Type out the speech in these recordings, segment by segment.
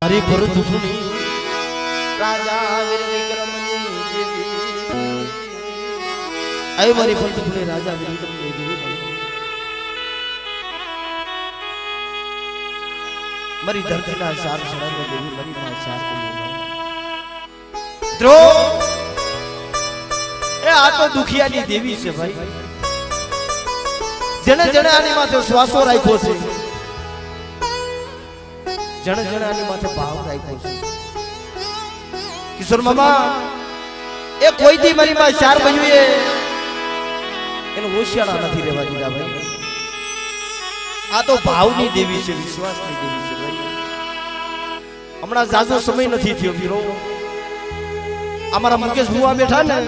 हरि भरत सुनी राजा वीर विक्रमनी देवी आए मारी भरत सुनी राजा वीर विक्रमनी देवी मरी धरती ना सार सड़ा देवी मरी मां सार द्रो ए आ तो दुखिया नी देवी से भाई जने जने आनी माथे श्वासो राख्यो छे जने जने आनी माथे भाव राख्यो छे किशोर मामा ए कोई दी मरी मां चार बजुए एनो होशियारा નથી રહેવા દીધા ભાઈ आ तो भावनी देवी છે વિશ્વાસની દેવી છે ભાઈ હમણાં જાજો સમય નથી થયો વીરો અમારા મુકેશ ભુવા બેઠા ને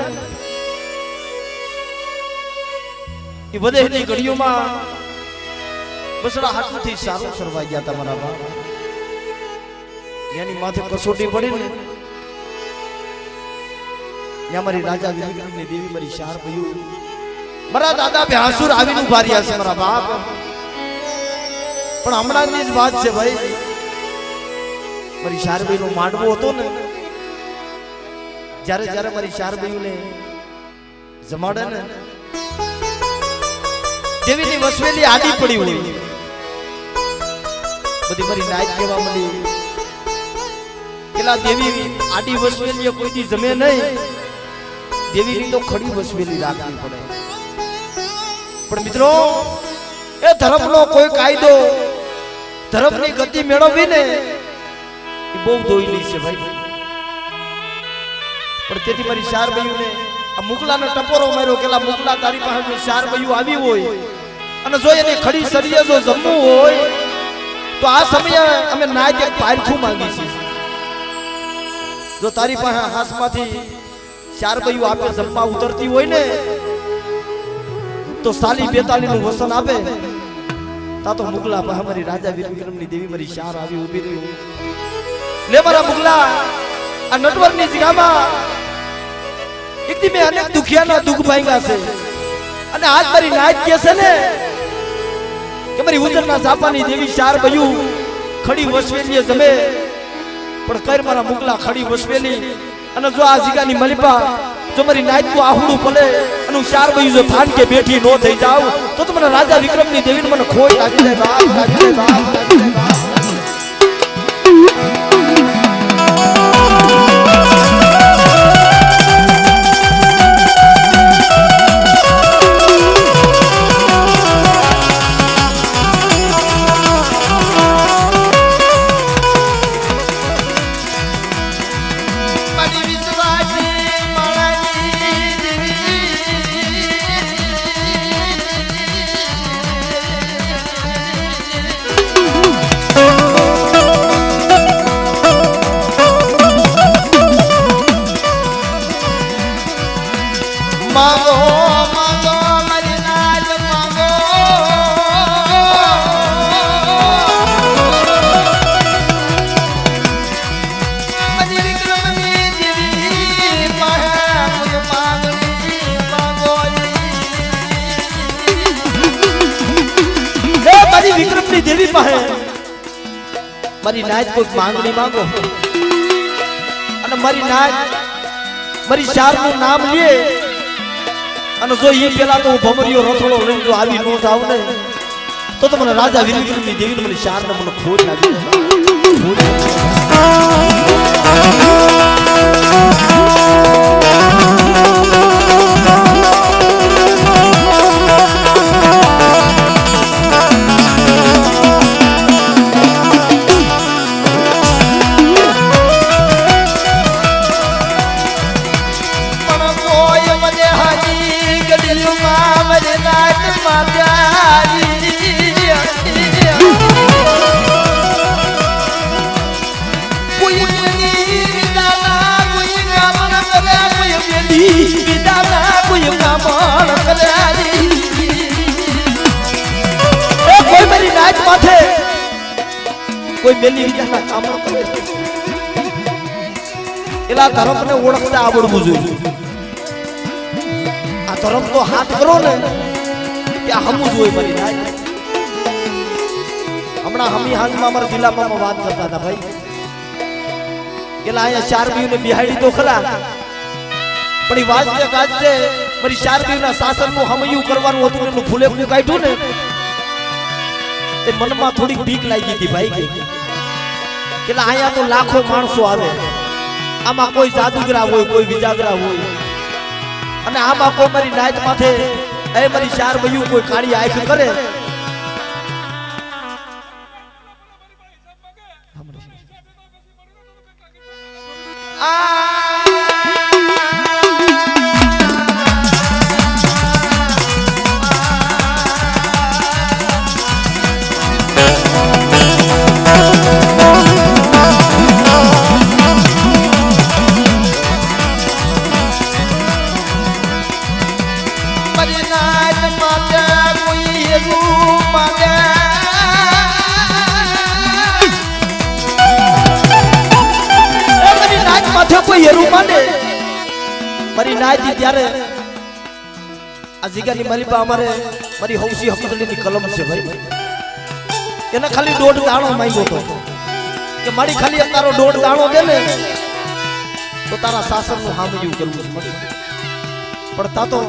એ બધેની ઘડીઓમાં બસડા હાથથી સારું સરવા ગયા તમારા બાપ यानी माथे कसोटी पड़ी ने या मारी राजा विक्रमनी देवी मारी शार भयू मारा दादा भ्यासुर आवीने उभा रह्या छे मारा बाप पण हमणानी ज वात छे भाई मारी शार भयू नो माडवो हतो ने जारे जारे मारी शार भयू ने जमाडे ने देवीनी वसवेली आडी पड़ी होय बधी मारी नायक केवा मळी केला देवी आडी वसवेली कोई दी जमे नहीं देवी की तो खड़ी वसवेली राखवी पड़े पण मित्रों ए धर्म नो कोई कायदो धर्म नी गति मेळवी ने ई बहु दोईली छे भाई पण तेती मारी चार बयू ने आ मुकला ने टपोरो मार्यो केला मुकला तारी पासे चार बयू आवी होय अने जो एनी खड़ी सरिये जो जमू होय तो आ समय अमे नाय एक पारखू मांगी छी जो तारी पासे हासमाथी चार बयू आपे जम्मा उतरती होय ने तो साली 42 નું વસન આપે તા તો મુગલા પા हमारी राजा वीर विक्रमनी देवी मारी शार आवी ऊभी रही ले मारा मुगला आ नटवरनी जगामा एक दी में अनेक दुखियाना दुख भांगा छे अने आज मारी नायक के छे ने के मारी उजરના સાપાની દેવી ચાર બયુ ખડી વસવેલી જમે પણ કર મારા મુગલા ખડી વસવેલી અને જો આ જીગાની મલિપા जो मारी नायक को आहूडू पले अनु चार बयू जो थान के बैठी नो थई जाओ तो तुमने राजा विक्रमनी देवी ने मन खोई लागी दे बाप लागी दे बाप लागी दे बाप मांगो मांगो मरी नाज मांगो मरी विक्रमनी देवी पाहे मुझ मांगनी मांगो हे मरी विक्रमनी देवी पाहे मरी नाज को मांगनी मांगो अने मरी नाज मरी चार નું नाम लिए અને જો ઈ પેલા તો ભમરીયો રથડો લઈને જો આવી નો જાવ ને તો તમને રાજા વીર વિક્રમની દેવીને મને શાર ને મને ખોટ લાગી कोई मेरी नाच माथे कोई मेली विचारना काम करे एला धर्म ने ओळखता आवडવું જોઈએ आ धर्म तो हाथ करो ने કે હમું જોઈએ મારી નાચ હમણાં હમી હાજમાં અમારા જિલ્લામાં વાત કરતા હતા ભાઈ કે આયા ચાર બીને બિહાડી તો ખરા પણ ઈ વાજતે ગાજતે મારી ચાર બીના શાસનનું હમયું કરવાનું હતું એનું ફૂલે ફૂલ કાઢ્યું ને તે મનમાં થોડી બીક લાગી હતી ભાઈ કે આયા તો લાખો માણસો આવે આમાં કોઈ જાદુગરા હોય કોઈ વિજાગરા હોય અને આમાં કોઈ મારી નાયત માથે એ મારી ચાર બયું કોઈ કાળી આંખ કરે મારી નાયતી ત્યારે આ જીગાની મલિપા અમારે મારી હૌસી હકીકતની કલમ છે ભાઈ એને ખાલી દોઢ દાણો માંગ્યો તો કે મારી ખાલી તારો દોઢ દાણો દે ને તો તારા શાસનનું હામયું કરવું છે પણ તા તો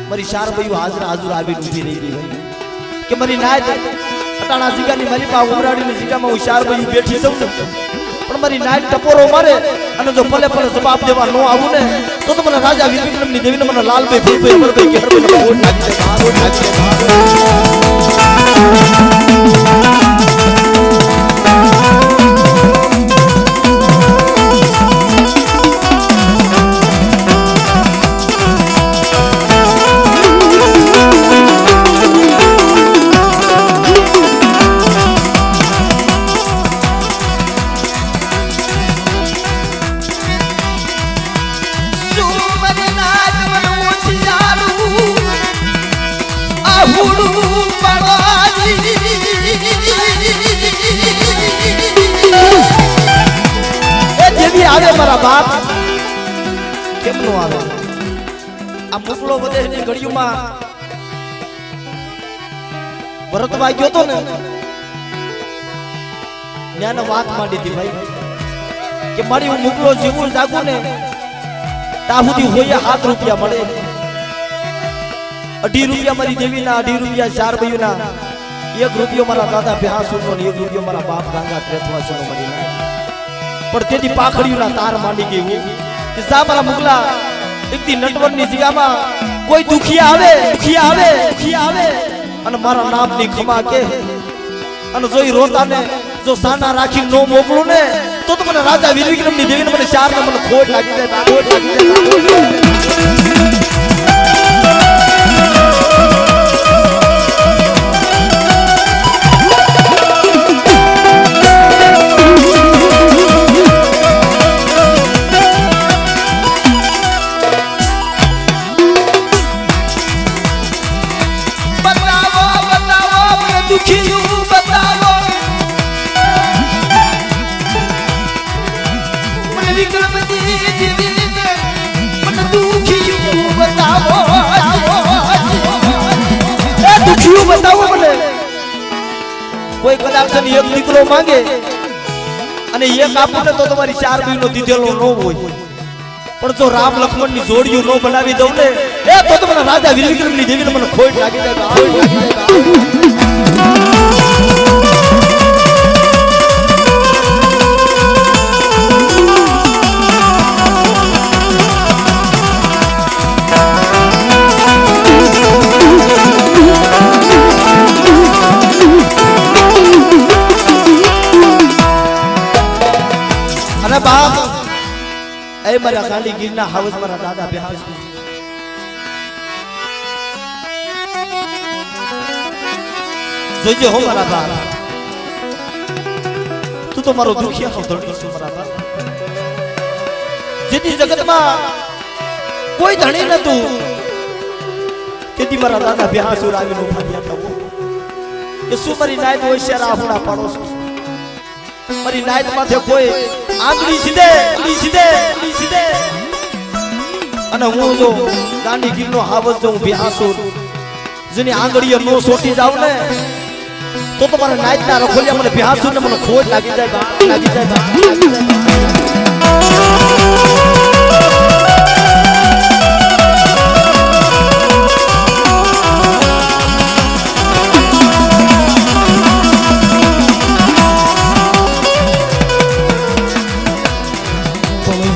મારી ચાર ભાઈઓ હાજર આવી ઊભી રહી ગઈ ભાઈ કે મારી નાયત અટાણા જીગાની મલિપા ઉમરાડીની જીગામાં હું ચાર ભાઈઓ બેઠી સૌ પણ મારી નાયત ટપોરો મારે અને જો ભલે ભલે જવાબ દેવા ન આવું ને તો મને રાજા વીર વિક્રમની દેવીને મને લાલભાઈ ફૂલભાઈ અમરભાઈ કે હરભાઈ ઓટ નાખી દે ઓટ નાખી આવે મારા બાપ કેમ નો આવે આ મુકલો વધેની ઘડીઓમાં ભરત વાગ્યો તો ને ન્યાને વાત માંડી હતી ભાઈ કે મારી હું મુકલો જીવું જાગું ને તાહુદી હોય 7 રૂપિયા મળે 2.5 રૂપિયા મારી દેવીના 2.5 રૂપિયા ચાર ભાઈઓના 1 રૂપિયો મારા દાદા ભ્યાસુનો ને 1 રૂપિયો મારા બાપ ગાંગા ત્રેથવાસનો મળી પણ તેથી પાખડીઓના તાર માંડી ગઈ કે જા મારા મુગલા એકથી નટવરની જગ્યામાં કોઈ દુખિયા આવે અને મારા નામની ખમા કે અને જોઈ રોતાને જો સાના રાખી નો મોકલું ને તો મને રાજા વીર વિક્રમની દેવીને મને ચાર ને મને ખોટ લાગી જાય ખોટ લાગી જાય बताओ મને કોઈ કદાચ એક દીકરો માંગે અને એક આપું ને તો તમારી ચાર બીનો દીધેલો ન હોય પણ જો રામ લક્ષ્મણ ની જોડીઓ ન બનાવી દઉં ને એ તો મને રાજા વીર વિક્રમની દેવીને મને ખોટ લાગી જાય બાપ એ મારા ગાંડી ગીરના હાવજ મારા દાદા બેહાસ જોઈજો હો મારા બાપ તું તો મારો દુખિયા નો ધણી છે મારા બાપ જેથી જગતમાં કોઈ ધણી નતું તેથી મારા દાદા બેહાસુર આવીને ઉભા થયા હતા કે શું મારી નાયત હોય છે રાહુડા પાડો છો મારી નાયત માથે કોઈ આંગળી સીધે અને હું જો ગાંડી ગીરનો હાવજ જો બેહાસુર જેની આંગળીએ નો સોટી જાવ ને તો તમારા નાયતના રખોલિયા મને બેહાસુર ને મને ખોટ લાગી જાય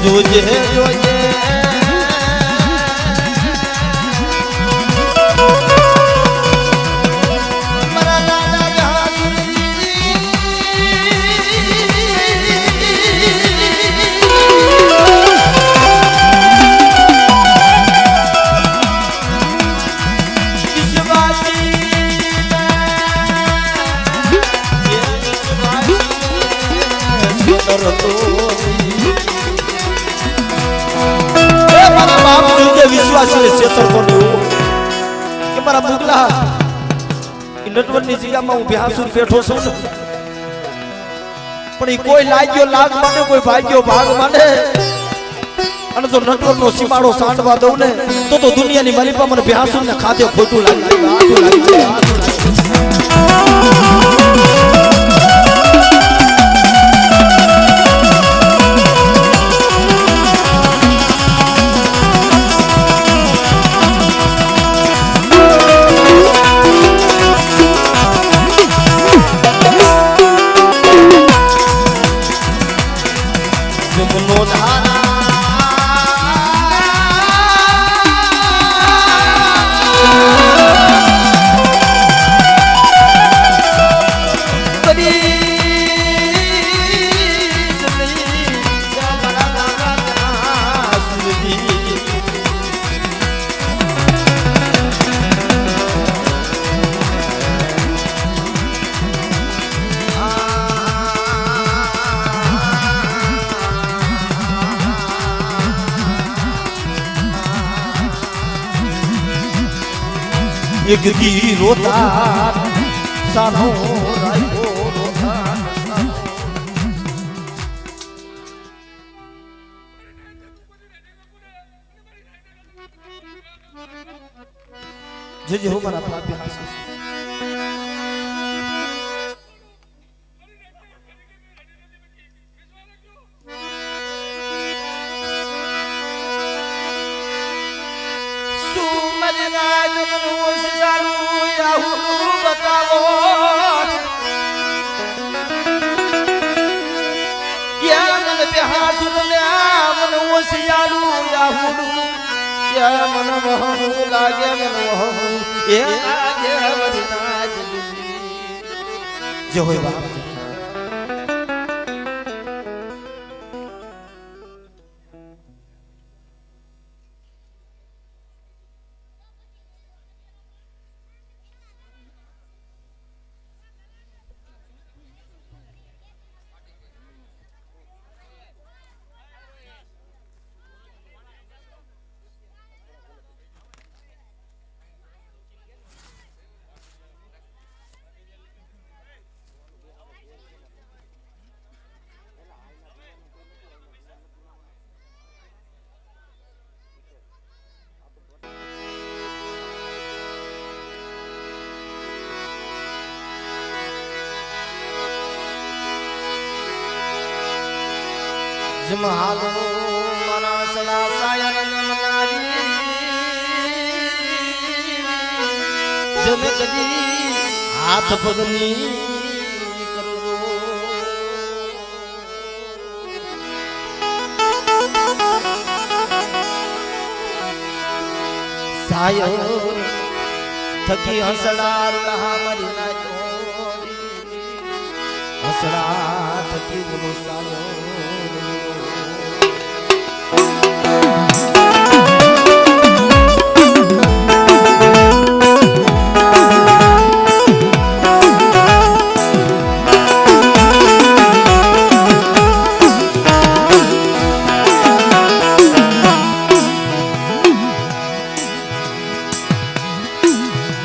જોજે જોજે મારા દાદા જહાંગીર વિશ્વાસી છેતર કોની કે મારા મુગલા એ નટવરની જગ્યામાં હું ભ્યાસુર બેઠો છું પણ એ કોઈ લાગ્યો લાગ માટે કોઈ ભાગ્યો ભાગ માટે અને જો નટવરનો સીમાડો સાંડવા દઉં ને તો દુનિયાની માલિપા મને ભ્યાસુર ને ખાધે ખોટું લાગ્યું. એક દી રોતા સાનો રાયો રોતા જે હો મારા પાપી હાસે જે હોય બાપ જમહાલો મારા સડા સાયન નારી જમ કદી હાથ પગની કરજો સાયો થકી હસડા રહા મરી ના ચોરી હસડા થકી બોલો સાયો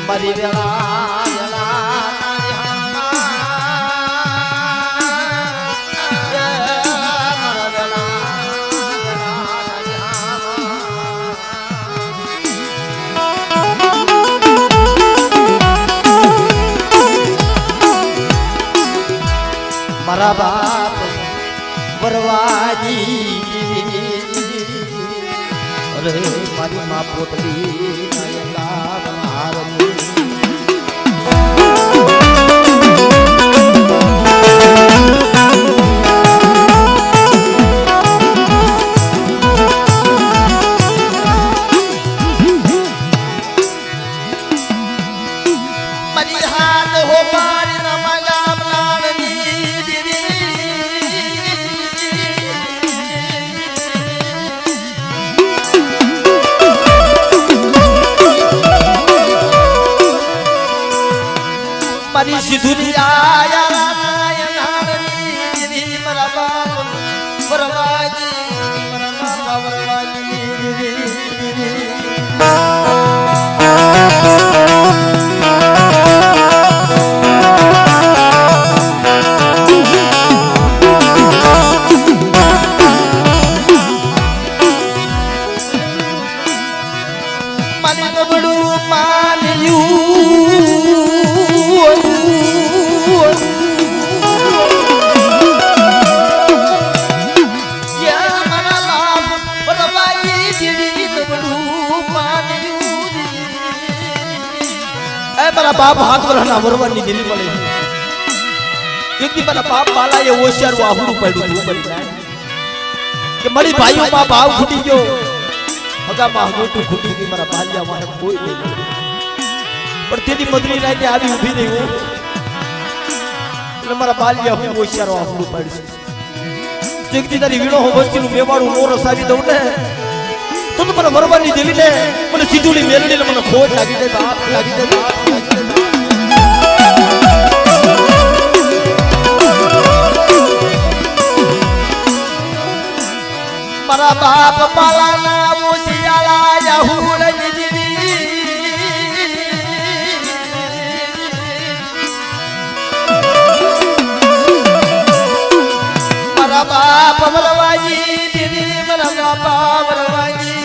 મારી વેળા મારા બાપ બરવાજી રહે મારી માં પોતડી નાયકા હારની મારી સિધુરી આયા નાયનાની મારા બાપ વરવાજી મારા બાપ વરવાજી મારી નબળું માન્યું મારા બાપ હાથ વરના વરવાની દિલી પડે એક દી મારા બાપ બાલા એ હોશિયાર વાહુડું પડ્યું હતું પડી જાય કે મારી ભાઈઓ માં ભાવ ફૂટી ગયો હગા માં ગોટું ફૂટી ગઈ મારા બાલ્યા મારે કોઈ નહીં પણ તેની મદરી રાતે આવી ઊભી રહી હું એટલે મારા બાલ્યા હું હોશિયાર વાહુડું પડ્યું એક દી તારી વીણો હું વસ્તીનું મેવાડું નો રસાવી દઉં ને તો મને વરવાની દેવી ને મને સીધુલી મેલડી ને મને ખોટ લાગી જાય બાપ લાગી જાય બાપ લાગી જાય મારા બાપ પાલાના મોસિયાલા યહુલ દીદી મારા બાપ વરવાજી દીદી મારા બાપ વરવાજી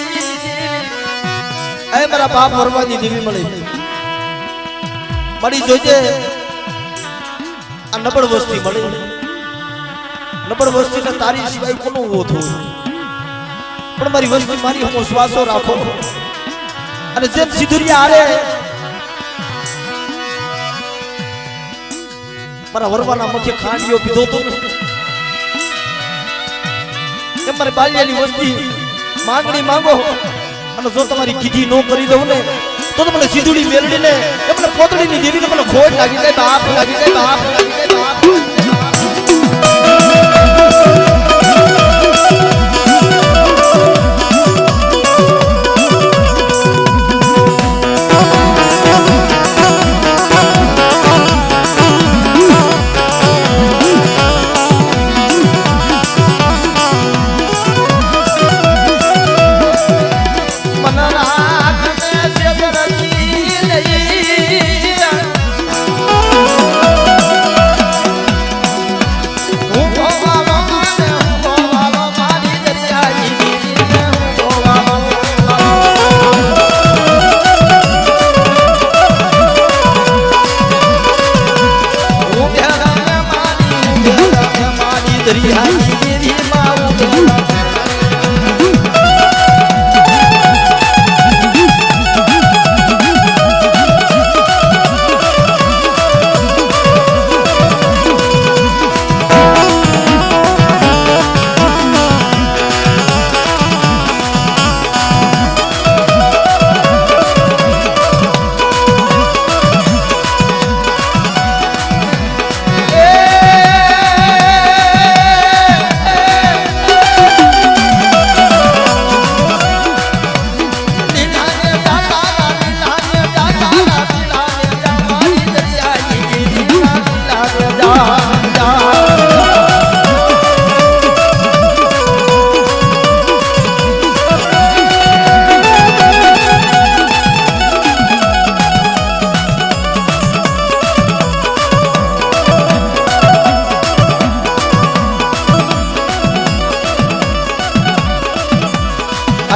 એ મારા બાપ વરવાની દેવી મળી મળી જોજે આ નબળ વસ્તી મળી નબળ વસ્તી ને તારી સિવાય કોનો ઉભો થયો પણ મારી વસ્તી મારી હું શ્વાસો રાખો અને જેમ સિધુરિયા આરે મારા વરવાના મુખે ખાંડિયો પીધો તો એમ મારી બાલ્યાની વસ્તી માંગણી માંગો અને જો તમારી કીધી નો કરી દઉં ને તો મને સીધુડી મેલડી ને મને પોતડીની દેવી ને મને ખોટ લાગી જાય બાપ લાગી જાય બાપ લાગી જાય બાપ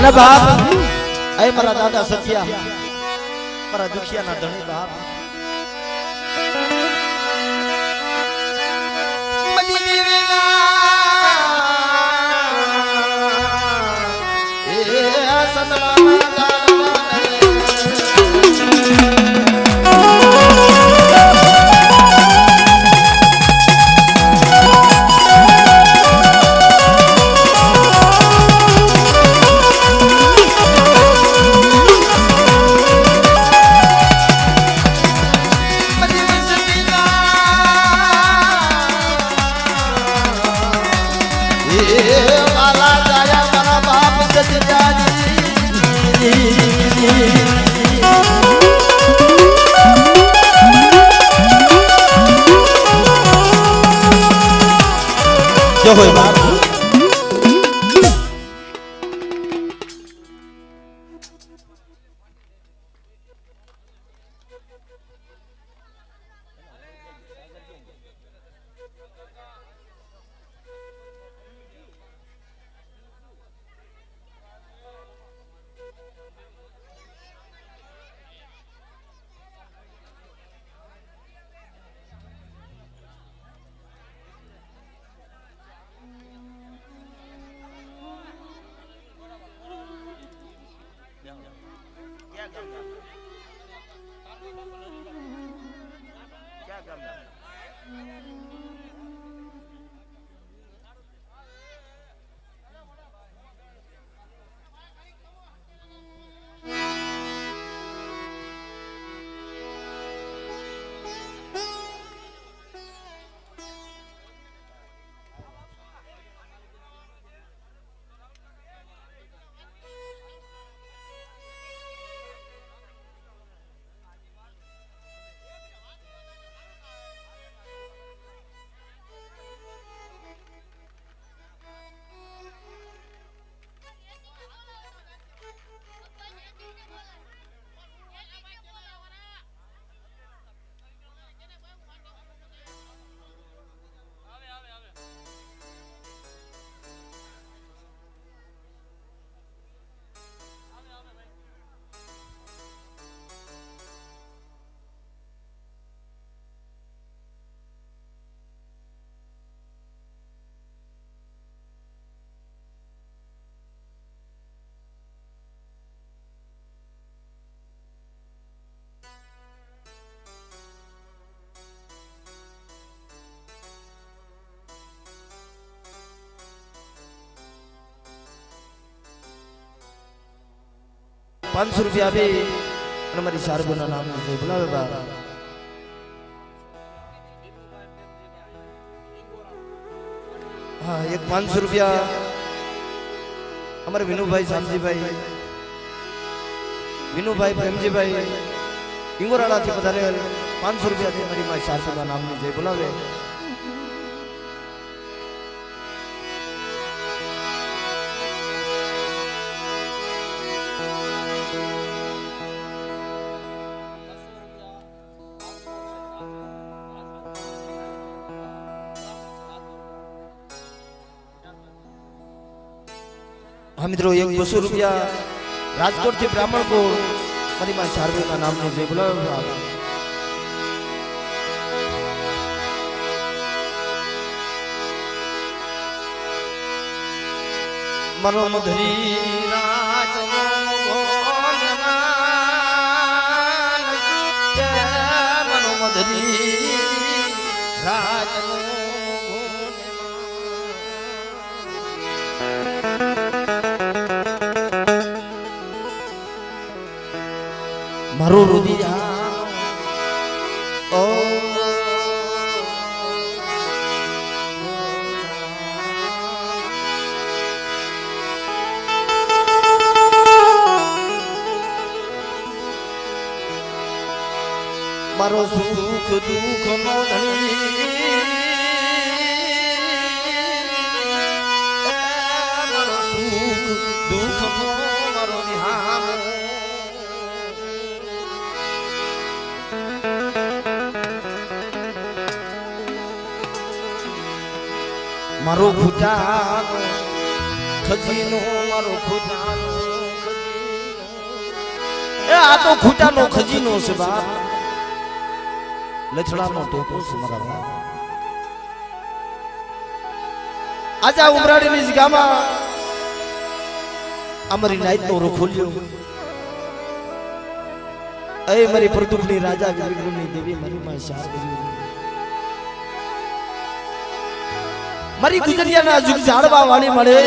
અને બાપ એ મારા દાદા સત્યા મારા દુખિયાના ધણી બાપ જો હોય બાપ ₹500 આપી અને મારી શારગોના નામ છે બોલાવે બા હા એક ₹500 અમારે વિનુભાઈ શામજીભાઈ વિનુભાઈ પ્રેમજીભાઈ ઇંગોરાળાથી વધારે ₹500 થી મારી મારી શારગોના નામ છે બોલાવે હા મિત્રો એક ₹200 રાજકોટ થી બ્રાહ્મણપુર મારી માં શારદા નામનો જે બોલાવો મારો મધરી રાજનો મનો મધરી રાજનો મારો રુદિયા ઓ મારો સુખ દુઃખ નો ધણી મારો સુખ દુઃખ નો મારો નિહાળ મારો ખુદાનો ખજીનો મારો ખુદાનો ખજીનો એ આ તો ખુદાનો ખજીનો છે બાપ લછડાનો ટેકો છે મારા બાપ આજે ઉમરાડીની જગ્યામાં અમારી નાઈટ નો રોખોલ્યો એ મારી પ્રતુપની રાજા વિક્રમની દેવી મારી માં શાર કર્યું મારી ગુજરિયાના જુગ જાળવા વાળી મળે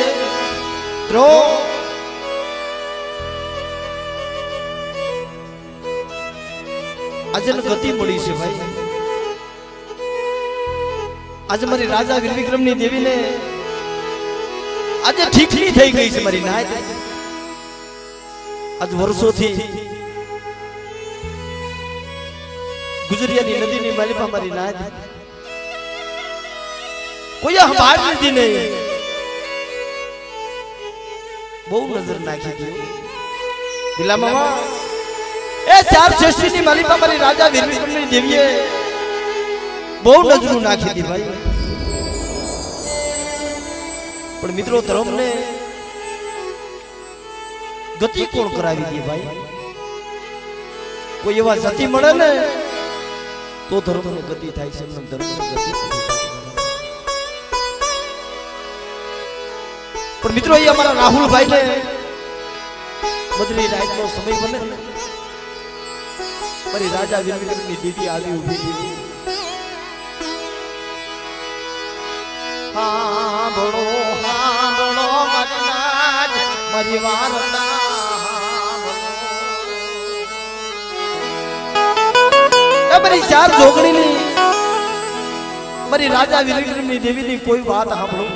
દ્રો આજે ગતિ મળી છે ભાઈ આજે મારી રાજા વીર વિક્રમની દેવીને આજે ઠીકલી થઈ ગઈ છે મારી નાય આજ વર્ષોથી ગુજરિયાની નદીની માલિપા મારી નાય કોઈ સંભાળ લીધી નહીં બહુ નજર નાખી ગયો દિલા મામા એ ચાર શ્રેષ્ઠની માલિપા મારી રાજા વીર વિક્રમની દેવીએ બહુ નજરું નાખી હતી ભાઈ પણ મિત્રો ધર્મને ગતિ કોણ કરાવી દે ભાઈ કોઈ એવા સતી મળે ને તો ધર્મને ગતિ થાય છે એમને ધર્મને ગતિ પણ મિત્રો એ અમારા રાહુલભાઈ ને બદલી રાત નો સમય બને મારી રાજા વીર વિક્રમની દેવી આવી ઉભી હતી હાંભળો હાંભળો મારી વાર્તા મારી ચાર જોગણીની મારી રાજા વીર વિક્રમની દેવીની કોઈ વાત સાંભળો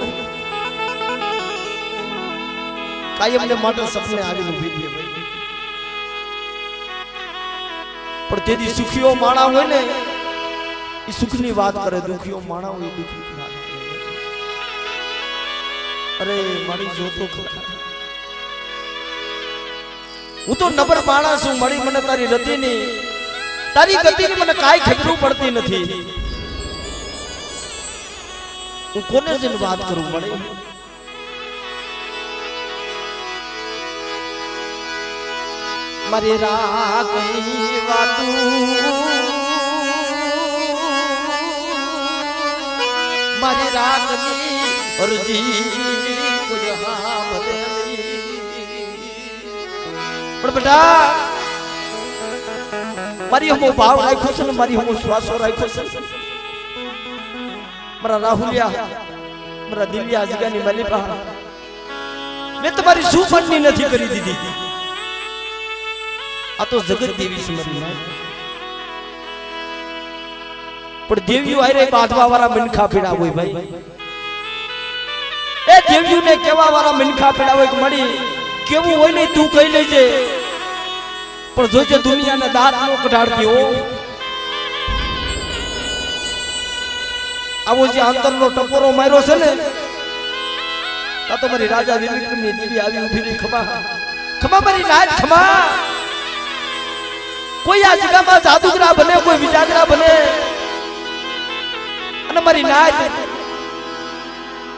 કાયમને માટે સપને આવી ઉભી હતી પણ તેથી સુખીઓ માણા હોય ને એ સુખની વાત કરે દુખીઓ માણા હોય દુખની વાત અરે મારી જોતો હું તો નબર માણસ છું મળી મને તારી રતિની તારી ગતિની મને કાઈ ખબર પડતી નથી હું કોને જઈને વાત કરું મળી મારી રાગની વાતું મારી રાગની અરજી કોઈ હામદે પણ બેટા મારી હમો ભાવ રાખ્યો છે ને મારી હમો શ્વાસો રાખ્યો છે મારા રાહુલિયા મારા દિવ્યા જગાની માલિપા મેં તમારી સુફળની નથી કરી દીધી આ તો જગત દેવી છે મારી પણ દેવીઓ આરે બાંધવા વાળા મનખા પીડા હોય ભાઈ એ દેવીઓને કેવા વાળા મનખા પીડા હોય કે મળી કેવું હોય ને તું કહી લેજે પણ જોજે દુનિયાના દાંત નો કઢાડતી હો આવો જે અંતરનો ટપોરો માર્યો છે ને આ તો મારી રાજા વીર વિક્રમની દેવી આવી ઉભી રહી ખમા ખમા મારી નાચ ખમા કોઈ આ જગ્યામાં જાદુગરા બને કોઈ વિજાગરા બને અને મારી નાચ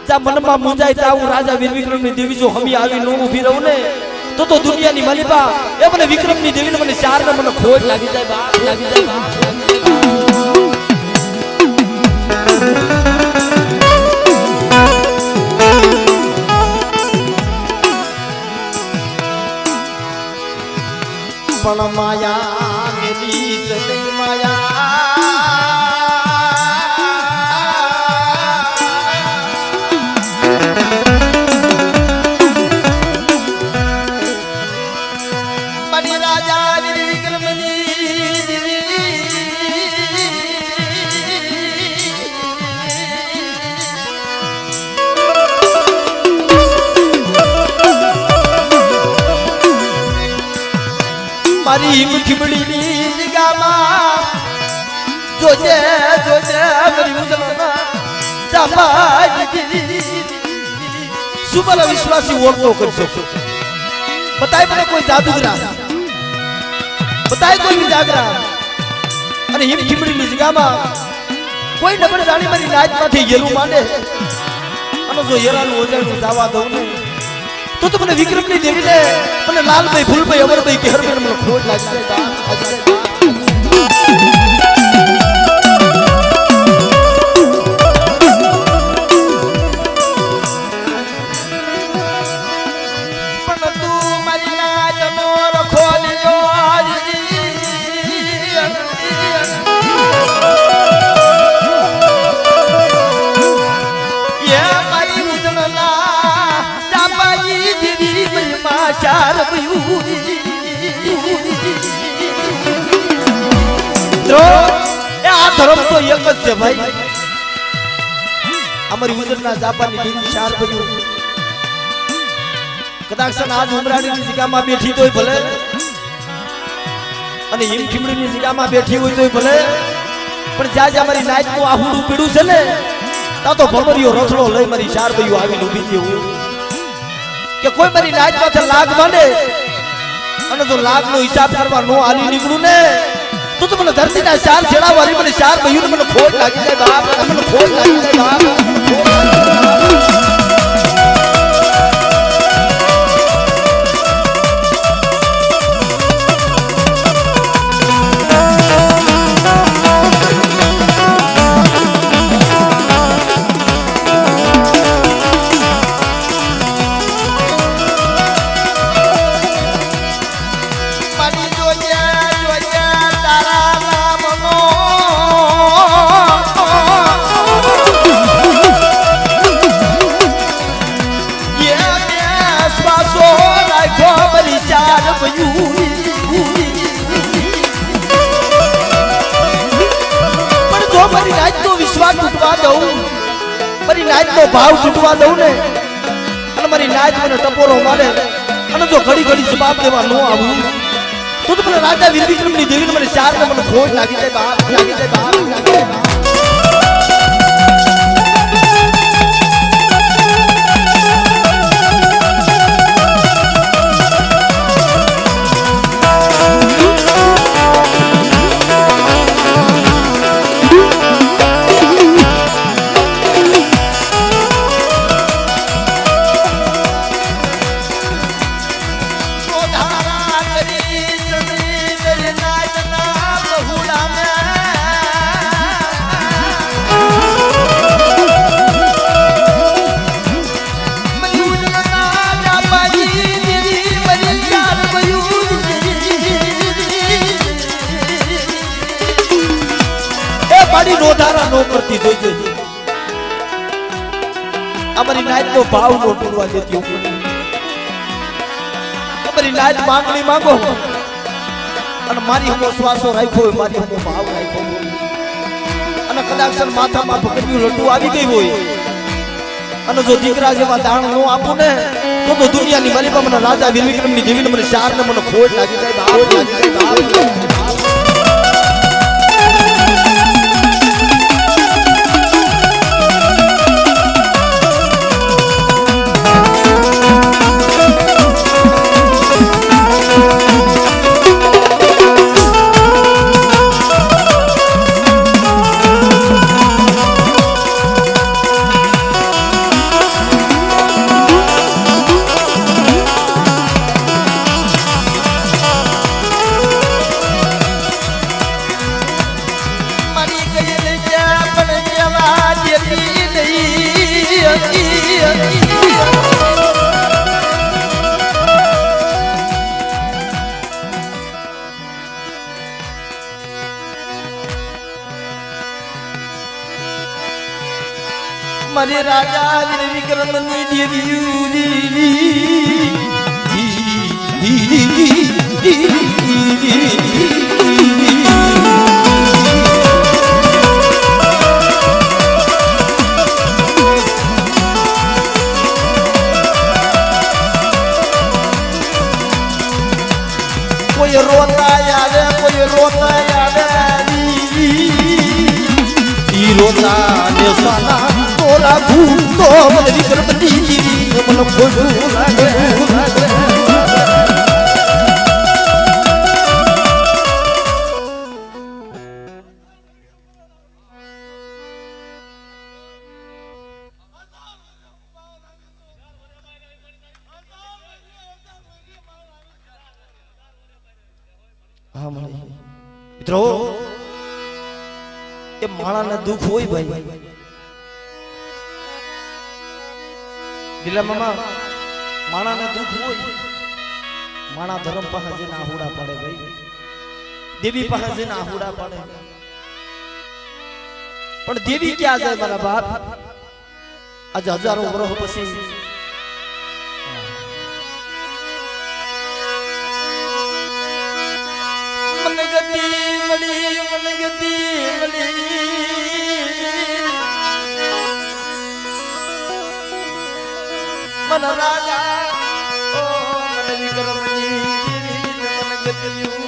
જા મનમાં મુંજાય તા હું રાજા વીર વિક્રમની દેવી જો હમી આવી નો ઊભી રહું ને તો દુનિયાની માલિપા એ મને વિક્રમની દેવીને મને ચાર ને મને ખોટ લાગી જાય બા લાગી જાય બા પણ માયા મેરી જગત માયા મારી રાજા વીર વિક્રમની દેવી મારી મુખીબડીની જગામાં જોજે જોજે મારી મુગલમાં જામાજી સુબલ વિશ્વાસી ઓળખો કરશો બતાય મને કોઈ જાદુગરા બતાય કોઈ વિજાગરા અને હિમ ખીબડીની જગામાં કોઈ નબળ રાણી મારી નાચમાંથી યેરું માંડે અને જો યેરાનું ઓજાનું જાવા દઉં ને તો મને વિક્રમની દેવીને મને લાલભાઈ ફૂલભાઈ અમરભાઈ કેહરભાઈ મને ખોટ લાગી જાય પણ તું ધર્મ તો એક જ છે ભાઈ અમારી ઉજરના જાપાની દેવી ચાર બજુ કદાચ આજ ઉમરાણીની જગ્યામાં બેઠી તોય ભલે અને હિમ ખીમડીની જગ્યામાં બેઠી હોય તોય ભલે પણ જ્યાં જ્યાં મારી નાઈટનું આહુડું પીડું છે ને ત્યાં તો ભમરીઓ રથડો લઈ મારી ચાર બજુ આવીને ઊભી થઈ હું કે કોઈ મારી નાઈટ પાસે લાગ માંડે અને જો લાગનો હિસાબ કરવા નો આલી નીકળું ને તો મને ધરતીના ચાર છેડા વાળી મને ચાર બયુને મને ખોટ લાગી જાય બાપ મને ખોટ લાગી જાય બાપ મારી નાઈટ નો વિશ્વાસ તૂટવા દઉં મારી નાઈટ નો ભાવ તૂટવા દઉં ને અને મારી નાઈટ મને ટપોરો મારે અને જો ઘડી ઘડી જવાબ દેવા ન આવું તો મને રાજા વીર વિક્રમની દેવીને મને ચાર ને મને ખોટ લાગી જાય બાપ લાગી જાય બાપ લાગી જાય બાપ નોધારા નો કરતી જોઈજે અમારી નાઈટ નો ભાવ નો પૂરવા દેતી અમારી નાઈટ માંગણી માંગો અને મારી હમો શ્વાસો રાખ્યો હોય મારી હમો ભાવ રાખ્યો હોય અને કદાચ માથામાં ભગવ્યું લડ્ડુ આવી ગઈ હોય અને જો દીકરા જેવા દાણ નો આપું ને તો દુનિયાની માલિકા મને રાજા વીર વિક્રમની દેવીને મને ચાર ને મને ખોટ લાગી જાય ભાવ લાગી જાય ભાવ મારે રાજા વીર વિક્રમની કોઈ રોતા આવે કોઈ રોતા આવે ઈ રોતા ને સાના રાખું તો મને વિક્રમની મને ખોટું લાગે હા મિત્રો એ માણાને દુઃખ હોય ભાઈ દિલા મામા માણાને દુઃખ હોય માણા ધર્મ પાસે જઈને આહુડા પડે ભાઈ દેવી પાસે જઈને આહુડા પડે પણ દેવી ક્યાં જાય મારા બાપ આજે હજારો વર્ષ પછી મને ગતિ મળી મન રાજા ઓ મન વિક્રમજી મન ગતિયું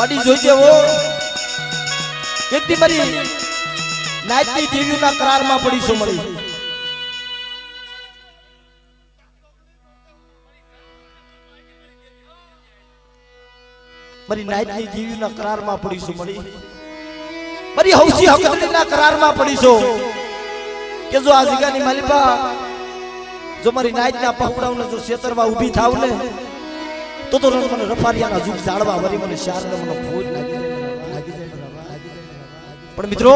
મારી જોઈજે હો એક દી મારી નાચની દેવીના કરારમાં પડી છું મળી મારી નાચની દેવીના કરારમાં પડી છું મળી મારી હૌસી હકતના કરારમાં પડી છું કે જો આ જગ્યાની માલિકા જો મારી નાચના પહુડાઓને જો ક્ષેત્રમાં ઊભી થાવ ને તો મને રફારિયાના જુગ જાળવા વરી મને શારને મને ભૂલ લાગી પણ મિત્રો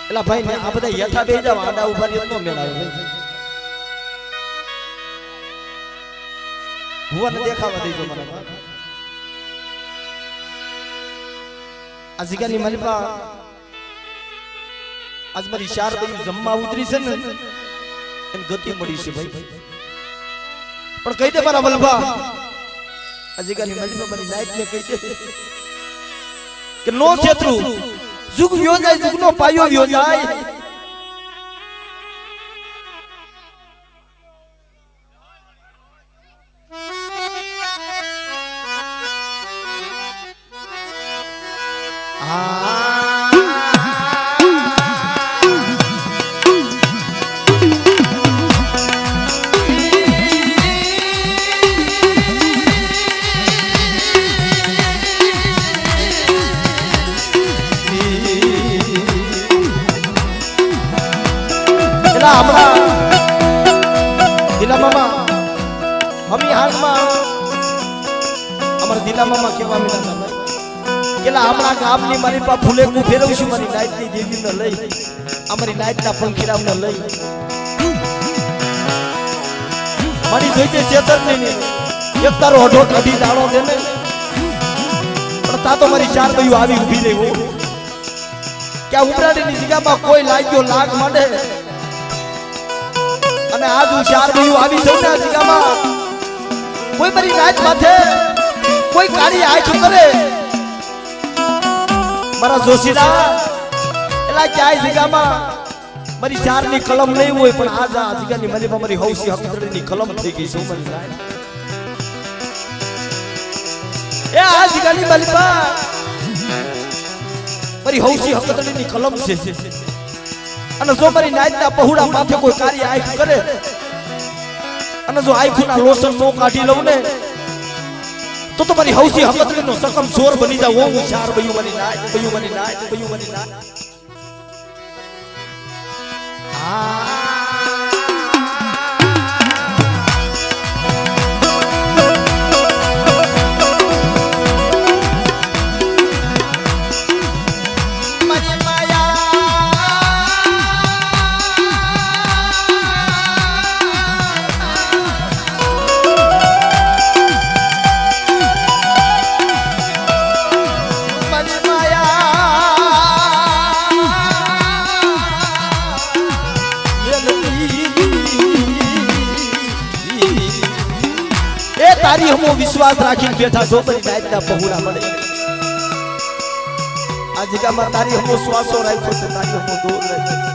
એલા ભાઈ ને આ બધા યથા બે જાવ આડા ઉભા રહ્યો નો મેળ આવે ભુવન દેખાવા દેજો મને આ જગ્યાની માલિકા આજ મારી શાર બની જમવા ઉતરી છે ને એન ગતિ મળી છે ભાઈ પણ કહી દે મારા વલ્ભા આજકાલની મજમાં મારી નાઈટ ને કહી દે કે નો શેત્રુ જુગ વ્યો જાય જુગનો પાયો વ્યો જાય મારી પા ફૂલે કુ ફેરવશું મારી નાઈટની દેવીને લઈ અમારી નાઈટના પંખીરામને લઈ મારી જોઈજે ચેતનની એક તારો અઢો અઢી દાણો દે ને પણ તા તો મારી ચાર બયું આવી ઊભી રહી હો કે આ ઉમરાડીની જગ્યામાં કોઈ લાગ્યો લાગ માંડે અને આજ હું ચાર બયું આવી છું ને આ જગ્યામાં કોઈ મારી નાઈટ માથે કોઈ કાળી આંખ કરે મારા જોશીલા એલા ક્યાંય જગ્યામાં મારી ચારની કલમ નહીં હોય પણ આજ આ જગ્યાની મારી મારી હૌસી હકતડીની કલમ થઈ ગઈ છે મારી સાહેબ એ આ જગ્યાની મારી હૌસી હકતડીની કલમ છે અને જો મારી નાઈટના પહોળા માથે કોઈ કાળી આંખ કરે અને જો આંખના લોશન નો કાઢી લઉં ને તો તમારી હૌસી હકતડીનો સકમ જોર બની જાવ હું ચાર બયું બની નાય બયું બની નાય બયું બની નાય તારી હમો વિશ્વાસ રાખીને બેઠા છો બની નાઈટના પહોળા મળે આ જગ્યામાં તારી હમો શ્વાસો રાખ્યો છે તારી હમો દોર રાખ્યો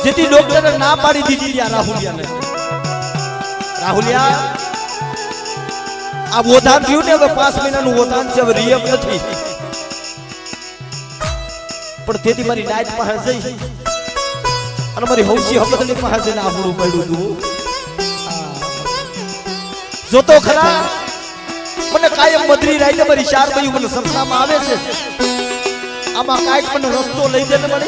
જેથી ડોક્ટરે ના પાડી દીધી યા રાહુલિયાને રાહુલિયા આ વોધાન થયું ને હવે 5 મહિનાનું વોધાન છે હવે રિયમ નથી પણ તેથી મારી નાઈટ પાસે જઈ અને મારી હૌસી હકતની પાસે જઈને આપણું પડ્યું હતું જોતો ખરા મને કાયમ મધરી રાઈ મારી ચાર બયું મને સપનામાં આવે છે આમાં કાઈક મને રસ્તો લઈ દે ને મને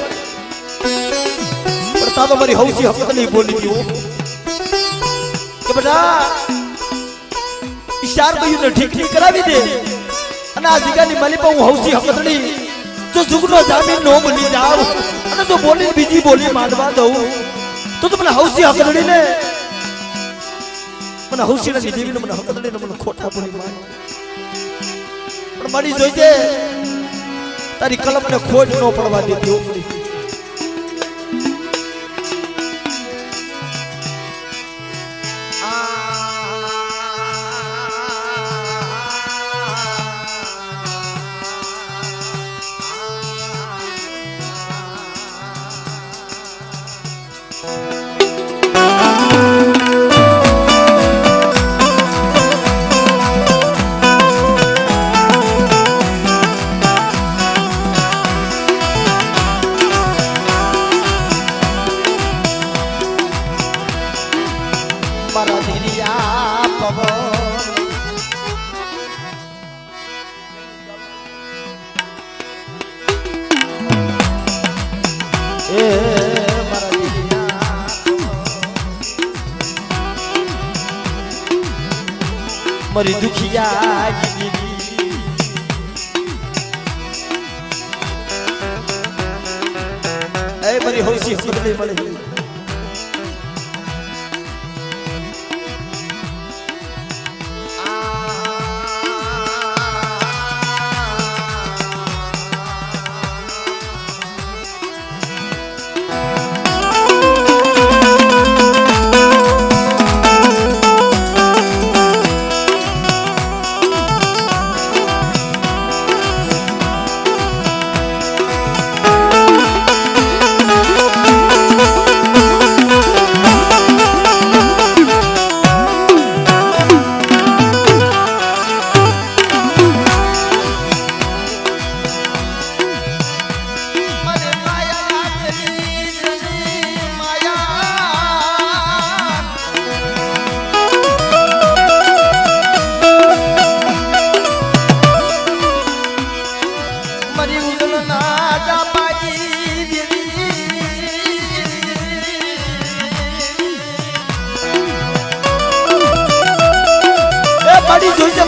પણ તા તો મારી હૌસી હકતની બોલી ગયો કે બેટા ચાર બયું ને ઠીક ઠીક કરાવી દે અને આ જગ્યાની માલિકા હું હૌસી હકતની જો જુગનો જામીન નો બની જાવ અને જો બોલી બીજી બોલી માંડવા દઉં તો મને હૌસી હકતની ને મને હૌસીરાની દેવીને મને હકદડીને મને ખોટા બોલી માર પણ મારી જોઈજે તારી કલમને ખોટ ન પડવા દેતી હો મળી મારી દુખિયા એ મારી હોશી હકદડી મળે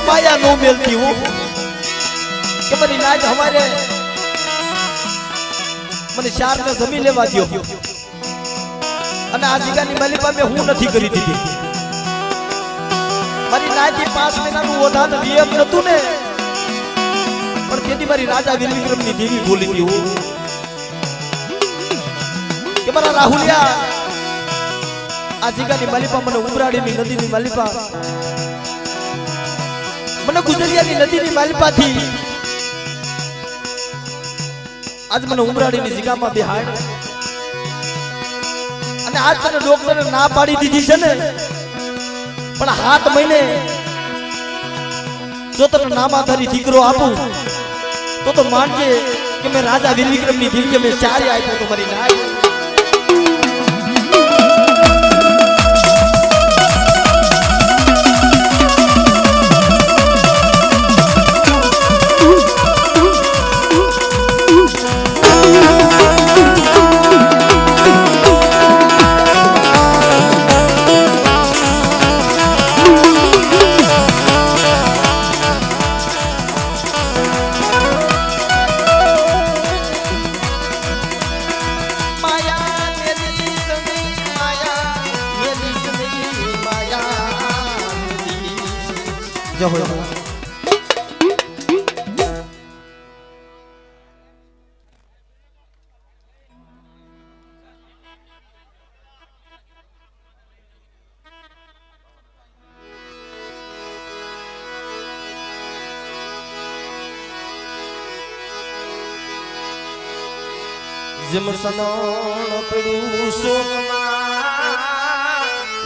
पाया नो मिलती हूँ कि मेरी नाच हमारे मैंने चार में जमीन लेवा दियो અને આ જગ્યાની માલિપા હું નથી કરી દીધી મારી નાચી 5 મહિનાનું ઓધાન વિયમ નતું ને પણ તેથી મારી રાજા વીર વિક્રમની દેવી બોલી હતી હું કે મારા રાહુલિયા આ જગ્યાની માલિપા મને ઉમરાડીની નદીની માલિપા મને ગુજરિયાની નદીની માલિપાથી આજ મને ઉમરાડીની જગ્યામાં બિહાડ અને આજ તને ડોક્ટરે ના પાડી દીધી છે ને પણ 7 મહિને જો તને નામાધારી દીકરો આપું તો માનજે કે મેં રાજા વીર વિક્રમની દેવી મેં ચારે આપ્યો તો મારી નાય जय हो जिमसनो पड़ू सोमा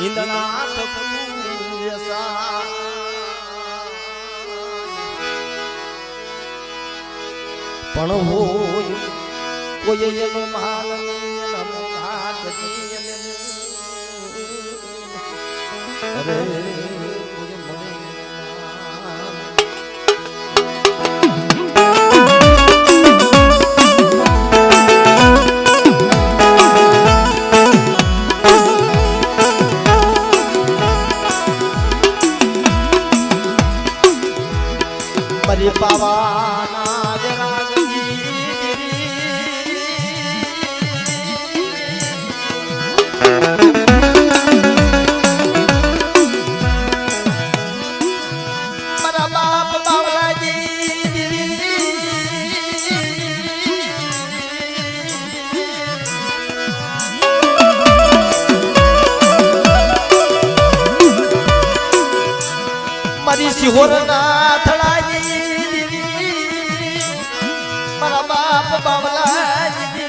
इंदनाथ पूयसा पण होय कोई जन मालन नमो घाटजी अरे मरे पावाना મારી સિહોરના થળાજી મારા બાપ બાવલાજી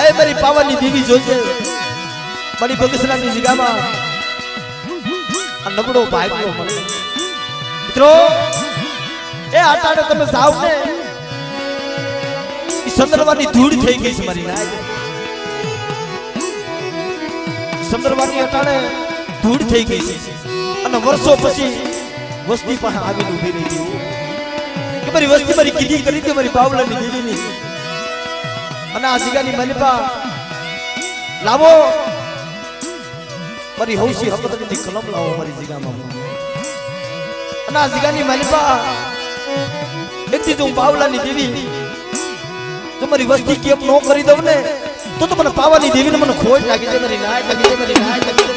એ મારી પાવાની દેવી જોજે મારી બગસરાની જગ્યામાં આ નબળો ભાગ્યો મળે મિત્રો એ આટાડે તમે જાવ ને ચંદ્રવાની ધૂળ થઈ ગઈ છે મારી નાય ચંદ્રવાની અટાણે ધૂળ થઈ ગઈ છે અને વર્ષો પછી વસ્તી પાસે આવીને ઊભી રહી ગઈ કે મારી વસ્તી મારી કીધી કરી હતી મારી બાવલાની દેવીની અને આ જગ્યાની મલિપા લાવો મારી હૌસી હકતની કલમ લાવો મારી જગ્યામાં અને આ જગ્યાની મલિપા એકથી જો બાવલાની દેવી જો મારી વસ્તી કેમ ન કરી દઉં ને તો મને પાવાની દેવીને મને ખોજ લાગી છે મારી નાય લાગી છે મારી નાય લાગી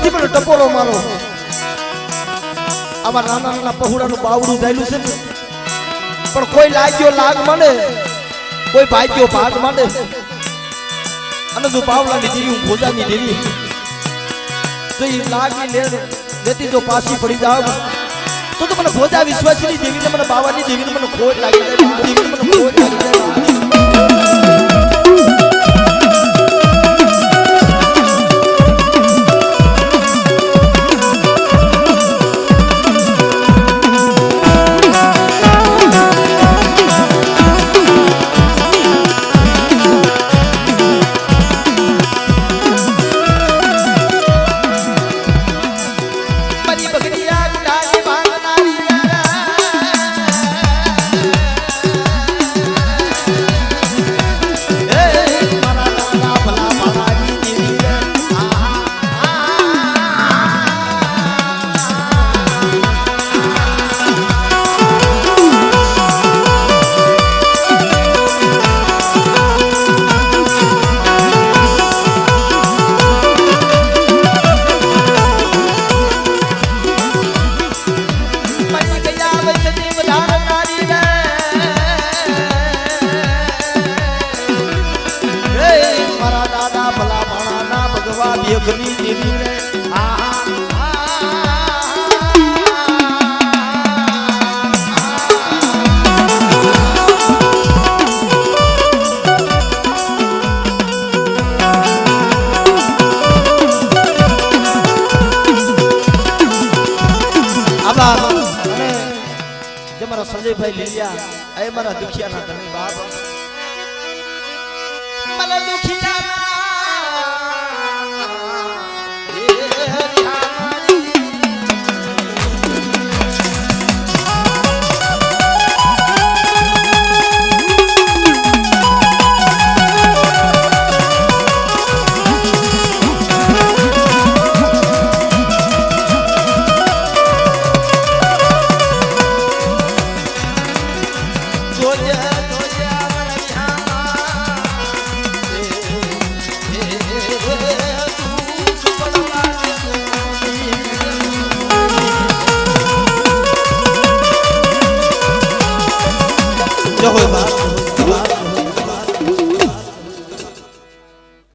છે મારી ટપોરો મારો આમાં નાના નાના પહોળાનું બાવડું જાયલું છે પણ કોઈ લાગ્યો લાગ માંડે કોઈ ભાગ્યો ભાગ માંડે અને જો બાવલાની દેવી હું ભોજાની દેવી તો એ લાગની લેર લેતી જો પાછી પડી જાવ તો મને ભોજા વિશ્વાસની દેવીને મને બાવાની દેવીને મને ખોટ લાગી જાય દેવીને મને ખોટ લાગી જાય દેવની દેવી રે સંજયભાઈ લીલિયા એ મારા દુખિયાના ધણી બાપ મને દુખિયાના હોય